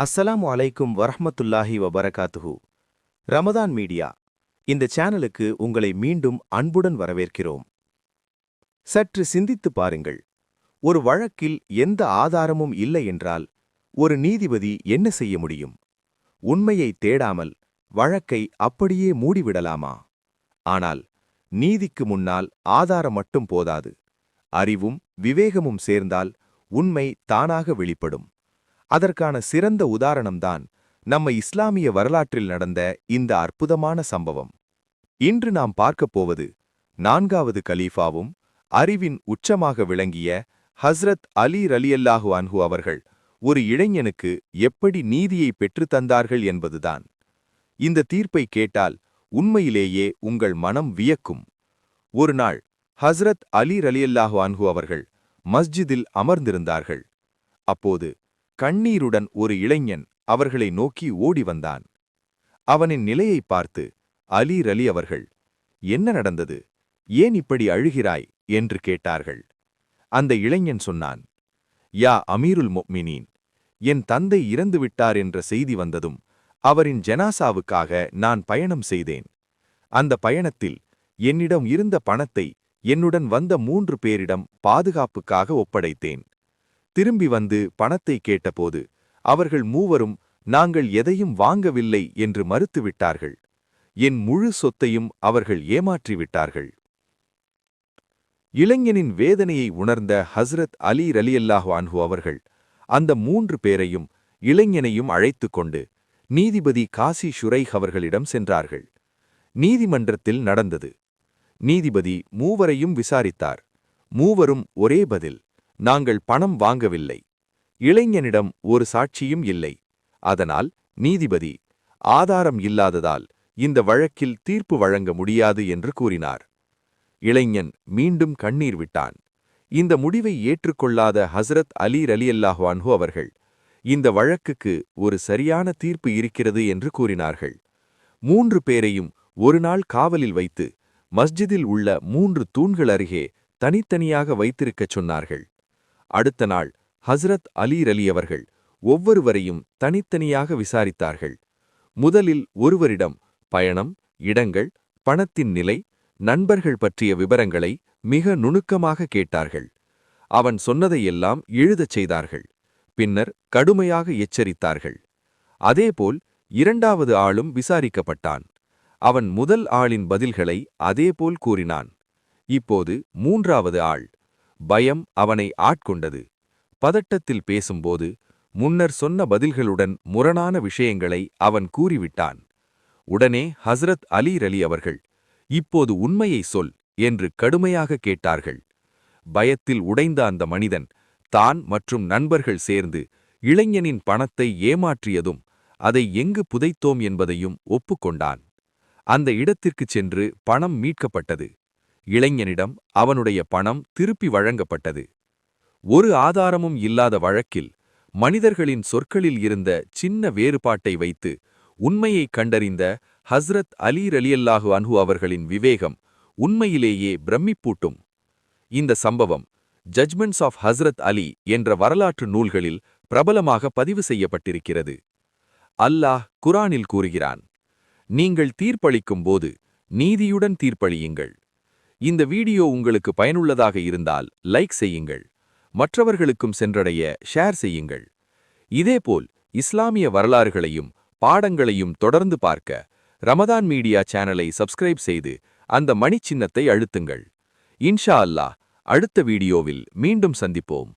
அஸ்ஸலாமு அலைக்கும் வரஹ்மத்துல்லாஹி வபரகாத்துஹு. ரமதான் மீடியா இந்த சேனலுக்கு உங்களை மீண்டும் அன்புடன் வரவேற்கிறோம். சற்று சிந்தித்துப் பாருங்கள். ஒரு வழக்கில் எந்த ஆதாரமும் இல்லை என்றால் ஒரு நீதிபதி என்ன செய்ய முடியும்? உண்மையை தேடாமல் வழக்கை அப்படியே மூடிவிடலாமா? ஆனால் நீதிக்கு முன்னால் ஆதாரம் மட்டும் போதாது. அறிவும் விவேகமும் சேர்ந்தால் உண்மை தானாக வெளிப்படும். அதற்கான சிறந்த உதாரணம்தான் நம்ம இஸ்லாமிய வரலாற்றில் நடந்த இந்த அற்புதமான சம்பவம். இன்று நாம் பார்க்கப் போவது 4வது கலீஃபாவும் அறிவின் உச்சமாக விளங்கிய ஹஸ்ரத் அலி ரலியல்லாஹு அன்ஹு அவர்கள் ஒரு இளைஞனுக்கு எப்படி நீதியை பெற்றுத் தந்தார்கள் என்பதுதான். இந்த தீர்ப்பை கேட்டால் உண்மையிலேயே உங்கள் மனம் வியக்கும். ஒரு நாள் ஹஸ்ரத் அலி ரலியல்லாஹு அன்ஹு அவர்கள் மஸ்ஜிதில் அமர்ந்திருந்தார்கள். அப்போது கண்ணீருடன் ஒரு இளைஞன் அவர்களை நோக்கி ஓடி வந்தான். அவனின் நிலையை பார்த்து அலி ரலி அவர்கள், என்ன நடந்தது, ஏன் இப்படி அழுகிறாய் என்று கேட்டார்கள். அந்த இளைஞன் சொன்னான், யா அமீருல் முஃமினீன், என் தந்தை இறந்துவிட்டார் என்ற செய்தி வந்ததும் அவரின் ஜனாசாவுக்காக நான் பயணம் செய்தேன். அந்த பயணத்தில் என்னிடம் இருந்த பணத்தை என்னுடன் வந்த 3 பேரிடம் பாதுகாப்புக்காக ஒப்படைத்தேன். திரும்பி வந்து பணத்தை கேட்டபோது அவர்கள் மூவரும் நாங்கள் எதையும் வாங்கவில்லை என்று மறுத்துவிட்டார்கள். என் முழு சொத்தையும் அவர்கள் ஏமாற்றிவிட்டார்கள். இளைஞனின் வேதனையை உணர்ந்த ஹஸ்ரத் அலி ரலியல்லாஹு அன்ஹு அவர்கள் அந்த 3 பேரையும் இளைஞனையும் அழைத்துக் கொண்டு நீதிபதி காசி ஷுரைஹ் அவர்களிடம் சென்றார்கள். நீதிமன்றத்தில் நடந்தது. நீதிபதி மூவரையும் விசாரித்தார். மூவரும் ஒரே பதில், நாங்கள் பணம் வாங்கவில்லை. இளைஞனிடம் ஒரு சாட்சியும் இல்லை. அதனால் நீதிபதி, ஆதாரம் இல்லாததால் இந்த வழக்கில் தீர்ப்பு வழங்க முடியாது என்று கூறினார். இளைஞன் மீண்டும் கண்ணீர் விட்டான். இந்த முடிவை ஏற்றுக்கொள்ளாத ஹஸ்ரத் அலி ரலியல்லாஹு அன்ஹு அவர்கள், இந்த வழக்குக்கு ஒரு சரியான தீர்ப்பு இருக்கிறது என்று கூறினார்கள். 3 பேரையும் ஒரு நாள் காவலில் வைத்து மஸ்ஜிதில் உள்ள 3 தூண்கள் அருகே தனித்தனியாக வைத்திருக்கச் சொன்னார்கள். அடுத்த நாள் ஹஸ்ரத் அலி ரலி அவர்கள் ஒவ்வொருவரையும் தனித்தனியாக விசாரித்தார்கள். முதலில் ஒருவரிடம் பயணம், இடங்கள், பணத்தின் நிலை, நண்பர்கள் பற்றிய விவரங்களை மிக நுணுக்கமாக கேட்டார்கள். அவன் சொன்னதையெல்லாம் எழுதச் செய்தார்கள். பின்னர் கடுமையாக எச்சரித்தார்கள். அதேபோல் 2வது ஆளும் விசாரிக்கப்பட்டான். அவன் முதல் ஆளின் பதில்களை அதேபோல் கூறினான். இப்போது 3வது ஆள். பயம் அவனை ஆட்கொண்டது. பதட்டத்தில் பேசும்போது முன்னர் சொன்ன பதில்களுடன் முரணான விஷயங்களை அவன் கூறிவிட்டான். உடனே ஹஸ்ரத் அலி ரலி அவர்கள், இப்போது உண்மையை சொல் என்று கடுமையாக கேட்டார்கள். பயத்தில் உடைந்த அந்த மனிதன் தான் மற்றும் நண்பர்கள் சேர்ந்து இளைஞனின் பணத்தை ஏமாற்றியதும் அதை எங்கு புதைத்தோம் என்பதையும் ஒப்புக்கொண்டான். அந்த இடத்திற்குச் சென்று பணம் மீட்கப்பட்டது. இளைஞனிடம் அவனுடைய பணம் திருப்பி வழங்கப்பட்டது. ஒரு ஆதாரமும் இல்லாத வழக்கில் மனிதர்களின் சொற்களில் இருந்த சின்ன வேறுபாட்டை வைத்து உண்மையை கண்டறிந்த ஹஸ்ரத் அலி ரலியல்லாஹு அன்ஹு அவர்களின் விவேகம் உண்மையிலேயே பிரமிப்பூட்டும். இந்த சம்பவம் ஜட்ஜ்மெண்ட்ஸ் ஆஃப் ஹஸ்ரத் அலி என்ற வரலாற்று நூல்களில் பிரபலமாக பதிவு செய்யப்பட்டிருக்கிறது. அல்லாஹ் குரானில் கூறுகிறான், நீங்கள் தீர்ப்பளிக்கும் போது நீதியுடன் தீர்ப்பளியுங்கள். இந்த வீடியோ உங்களுக்கு பயனுள்ளதாக இருந்தால் லைக் செய்யுங்கள். மற்றவர்களுக்கும் சென்றடைய ஷேர் செய்யுங்கள். இதேபோல் இஸ்லாமிய வரலாறுகளையும் பாடங்களையும் தொடர்ந்து பார்க்க ரமதான் மீடியா சேனலை சப்ஸ்கிரைப் செய்து அந்த மணிச்சின்னத்தை அழுத்துங்கள். இன்ஷா அல்லாஹ் அடுத்த வீடியோவில் மீண்டும் சந்திப்போம்.